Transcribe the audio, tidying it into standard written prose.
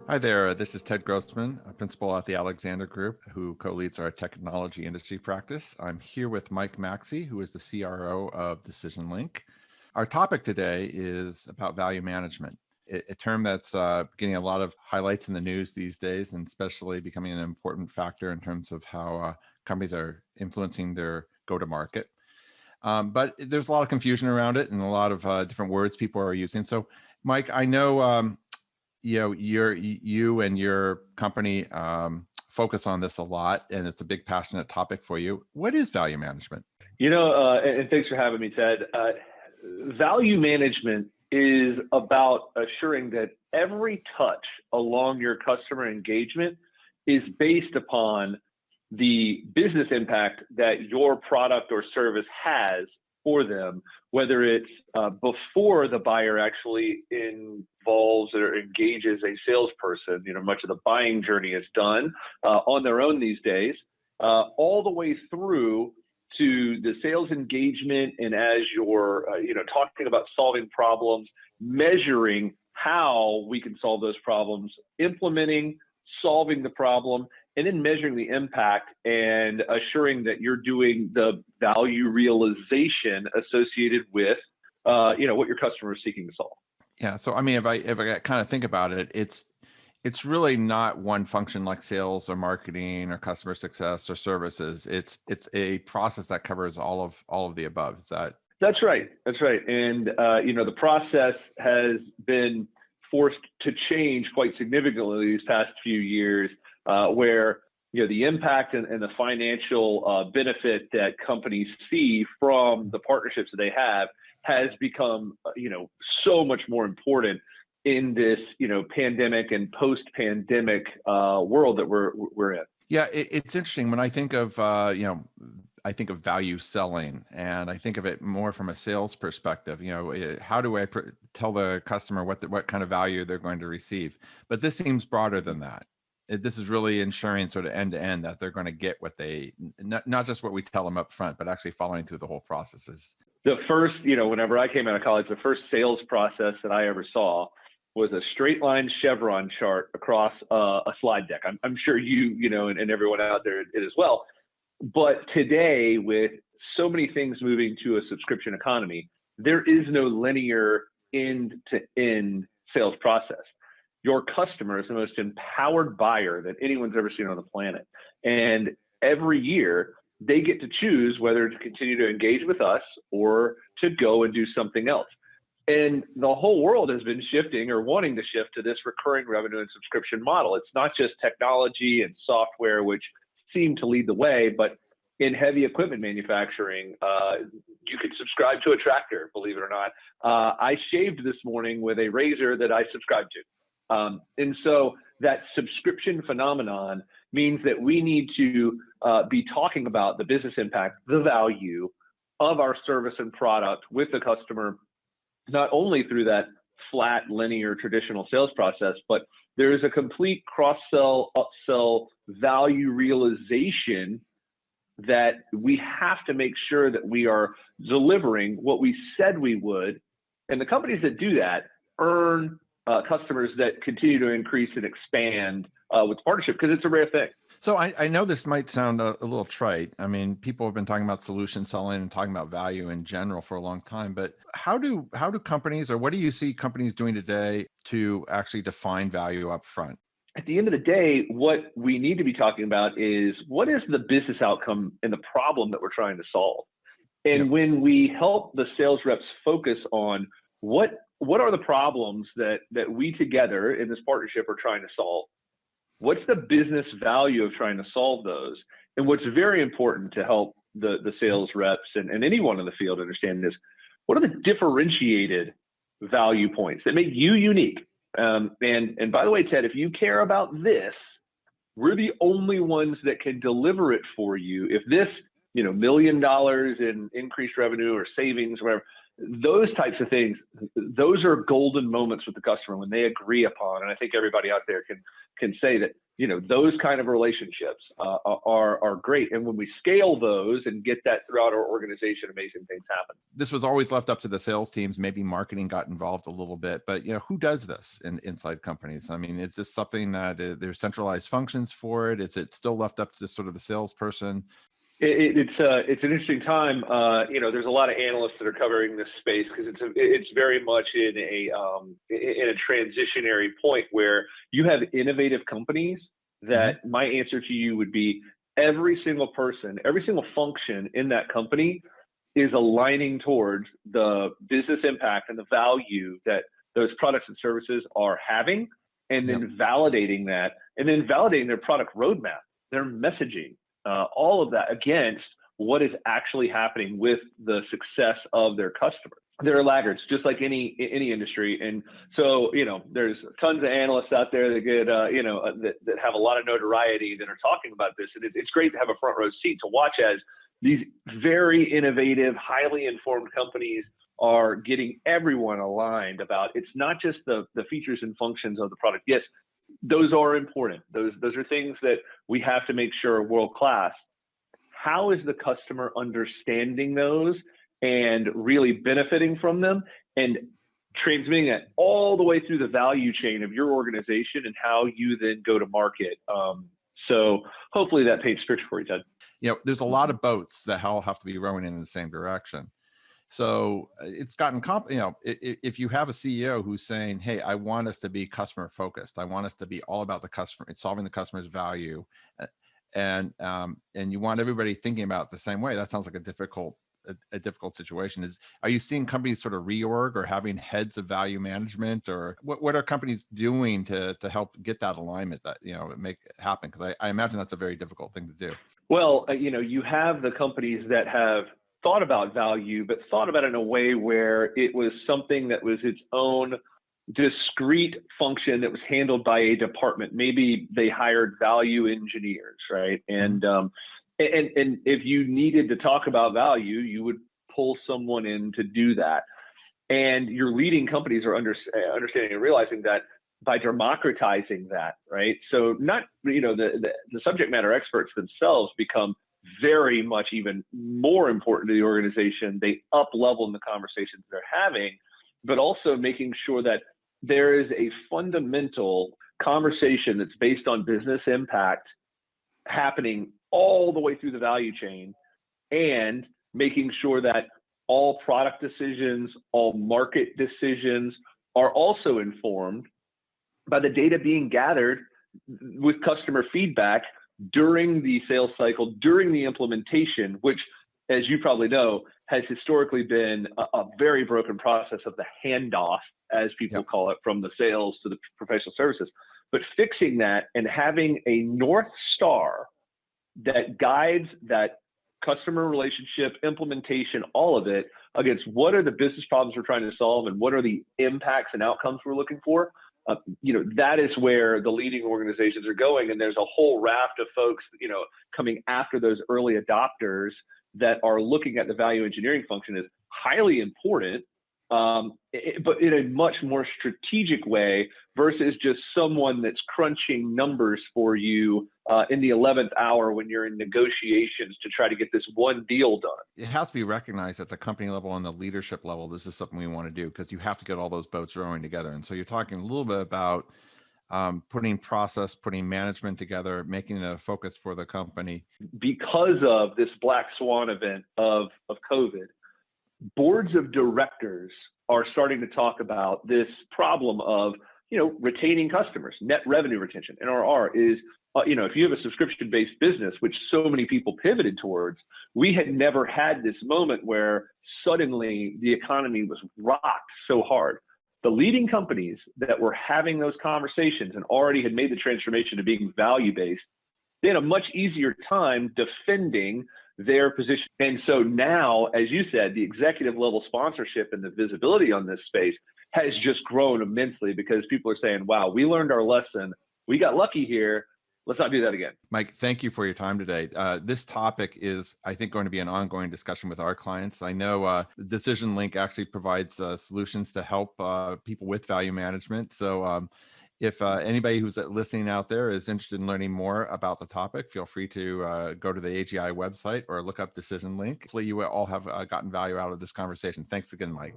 Hi there, this is Ted Grossman, a principal at the Alexander Group, who co-leads our technology industry practice. I'm here with Mike Maxey, who is the CRO of DecisionLink. Our topic today is about value management, a term that's getting a lot of highlights in the news these days, and especially becoming an important factor in terms of how companies are influencing their go-to-market. But there's a lot of confusion around it and a lot of different words people are using. So, Mike, I know you and your company focus on this a lot, and it's a big passionate topic for you. What is value management? And thanks for having me, Ted. Value management is about assuring that every touch along your customer engagement is based upon the business impact that your product or service has for them, whether it's before the buyer actually involves or engages a salesperson. Much of the buying journey is done on their own these days, all the way through to the sales engagement. And as you're, talking about solving problems, measuring how we can solve those problems, implementing, solving the problem, and then measuring the impact and assuring that you're doing the value realization associated with, what your customer is seeking to solve. Yeah. So, I mean, if I kind of think about it, it's really not one function like sales or marketing or customer success or services. It's a process that covers all of the above. Is that? That's right. That's right. And, the process has been forced to change quite significantly these past few years, where the impact and the financial benefit that companies see from the partnerships that they have has become so much more important in this pandemic and post-pandemic world that we're in. Yeah, it's interesting when I think of I think of value selling, and I think of it more from a sales perspective. How do I tell the customer what kind of value they're going to receive? But this seems broader than that. This is really ensuring sort of end to end that they're going to get what they, not just what we tell them up front, but actually following through the whole processes. The first, whenever I came out of college, the first sales process that I ever saw was a straight line chevron chart across a slide deck. I'm sure and everyone out there did as well. But today, with so many things moving to a subscription economy, there is no linear end-to-end sales process. Your customer is the most empowered buyer that anyone's ever seen on the planet. And every year, they get to choose whether to continue to engage with us or to go and do something else. And the whole world has been shifting or wanting to shift to this recurring revenue and subscription model. It's not just technology and software, which seem to lead the way, but in heavy equipment manufacturing, you could subscribe to a tractor, believe it or not. I shaved this morning with a razor that I subscribed to. And so that subscription phenomenon means that we need to be talking about the business impact, the value of our service and product with the customer, not only through that flat, linear, traditional sales process, but there is a complete cross-sell, upsell value realization that we have to make sure that we are delivering what we said we would. And the companies that do that earn customers that continue to increase and expand with partnership, because it's a rare thing. So I know this might sound a little trite. I mean, people have been talking about solution selling and talking about value in general for a long time, but how do companies, or what do you see companies doing today to actually define value up front? At the end of the day, what we need to be talking about is what is the business outcome and the problem that we're trying to solve. And when we help the sales reps focus on what are the problems that we together in this partnership are trying to solve, what's the business value of trying to solve those, and what's very important to help the sales reps and anyone in the field understand is, what are the differentiated value points that make you unique? And by the way, Ted, if you care about this, we're the only ones that can deliver it for you. If this, $1 million in increased revenue or savings, or whatever, those types of things, those are golden moments with the customer when they agree upon. And I think everybody out there can say that, those kind of relationships are great. And when we scale those and get that throughout our organization, amazing things happen. This was always left up to the sales teams. Maybe marketing got involved a little bit, but who does this inside companies? I mean, is this something that there's centralized functions for it? Is it still left up to sort of the salesperson? It's an interesting time. There's a lot of analysts that are covering this space because it's very much in a transitionary point where you have innovative companies that my answer to you would be every single person, every single function in that company is aligning towards the business impact and the value that those products and services are having, and then validating that, and then validating their product roadmap, their messaging. All of that against what is actually happening with the success of their customer. There are laggards, just like any industry, and so there's tons of analysts out there that get that have a lot of notoriety that are talking about this, and it's great to have a front row seat to watch as these very innovative, highly informed companies are getting everyone aligned about. It's not just the features and functions of the product. Yes, those are important. Those are things that we have to make sure are world-class. How is the customer understanding those and really benefiting from them and transmitting that all the way through the value chain of your organization and how you then go to market? So hopefully that paints picture for you, Ted. There's a lot of boats that all have to be rowing in the same direction. So it's gotten, if you have a CEO who's saying, hey, I want us to be customer focused. I want us to be all about the customer and solving the customer's value. And you want everybody thinking about it the same way. That sounds like a difficult situation. Are you seeing companies sort of reorg or having heads of value management, or what are companies doing to help get that alignment that, make it happen? Because I imagine that's a very difficult thing to do. Well, you have the companies that have thought about value, but thought about it in a way where it was something that was its own discrete function that was handled by a department. Maybe they hired value engineers, right? And if you needed to talk about value, you would pull someone in to do that. And your leading companies are understanding and realizing that by democratizing that, right? So not, the subject matter experts themselves become very much even more important to the organization. They up level in the conversations they're having, but also making sure that there is a fundamental conversation that's based on business impact happening all the way through the value chain, and making sure that all product decisions, all market decisions are also informed by the data being gathered with customer feedback during the sales cycle, during the implementation, which, as you probably know, has historically been a very broken process of the handoff, as people call it, from the sales to the professional services. But fixing that and having a North Star that guides that customer relationship, implementation, all of it against what are the business problems we're trying to solve and what are the impacts and outcomes we're looking for. That is where the leading organizations are going. And there's a whole raft of folks, coming after those early adopters that are looking at the value engineering function as highly important, but in a much more strategic way versus just someone that's crunching numbers for you in the 11th hour when you're in negotiations to try to get this one deal done. It has to be recognized at the company level and the leadership level. This is something we want to do because you have to get all those boats rowing together. And so you're talking a little bit about putting process, putting management together, making it a focus for the company. Because of this black swan event of COVID, boards of directors are starting to talk about this problem of, retaining customers. Net revenue retention, NRR, is, if you have a subscription-based business, which so many people pivoted towards, we had never had this moment where suddenly the economy was rocked so hard. The leading companies that were having those conversations and already had made the transformation to being value-based, they had a much easier time defending their position. And so now, as you said, the executive level sponsorship and the visibility on this space has just grown immensely because people are saying, wow, we learned our lesson. We got lucky here. let's not do that again. Mike, thank you for your time today. This topic is, I think, going to be an ongoing discussion with our clients. I know DecisionLink actually provides solutions to help people with value management. So if anybody who's listening out there is interested in learning more about the topic, feel free to go to the AGI website or look up DecisionLink. Hopefully you all have gotten value out of this conversation. Thanks again, Mike.